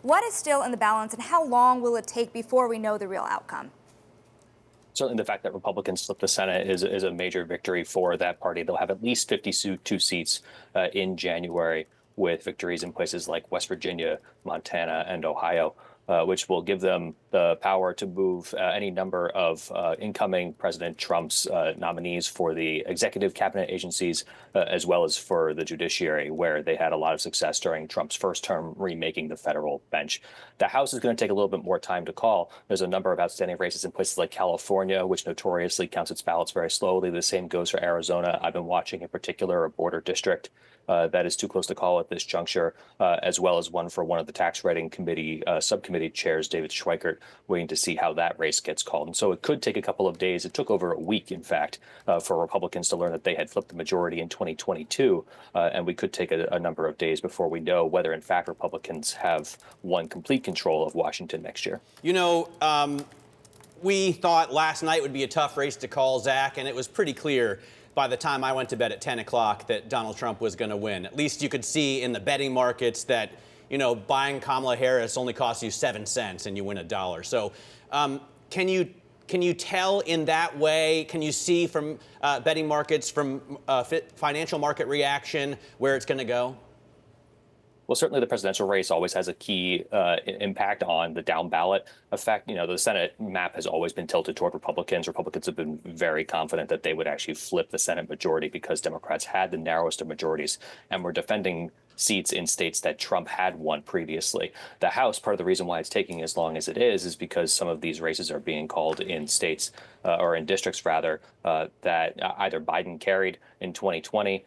What is still in the balance, and how long will it take before we know the real outcome? Certainly the fact that Republicans slipped the Senate is a major victory for that party. They'll have at least 52 seats in January, with victories in places like West Virginia, Montana, and Ohio, which will give them the power to move any number of incoming President Trump's nominees for the executive cabinet agencies, as well as for the judiciary, where they had a lot of success during Trump's first term remaking the federal bench. The House is going to take a little bit more time to call. There's a number of outstanding races in places like California, which notoriously counts its ballots very slowly. The same goes for Arizona. I've been watching in particular a border district that is too close to call at this juncture, as well as one for one of the tax writing committee subcommittee chairs, David Schweikert, waiting to see how that race gets called. And so it could take a couple of days. It took over a week, in fact, for Republicans to learn that they had flipped the majority in 2022. And we could take a number of days before we know whether, in fact, Republicans have won complete control of Washington next year. We thought last night would be a tough race to call, Zach, and it was pretty clear by the time I went to bed at 10 o'clock that Donald Trump was going to win. At least you could see in the betting markets that, buying Kamala Harris only costs you 7 cents and you win $1. So can you tell in that way? Can you see from betting markets, from financial market reaction, where it's going to go? Well, certainly the presidential race always has a key impact on the down ballot effect. The Senate map has always been tilted toward Republicans. Republicans have been very confident that they would actually flip the Senate majority because Democrats had the narrowest of majorities and were defending seats in states that Trump had won previously. The House, part of the reason why it's taking as long as it is because some of these races are being called in states or in districts, rather, that either Biden carried in 2020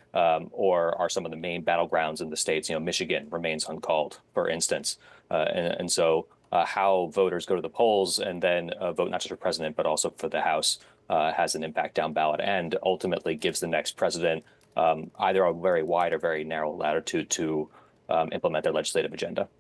or are some of the main battlegrounds in the states. Michigan remains uncalled, for instance. And so how voters go to the polls and then vote not just for president, but also for the House has an impact down ballot and ultimately gives the next president either a very wide or very narrow latitude to implement their legislative agenda.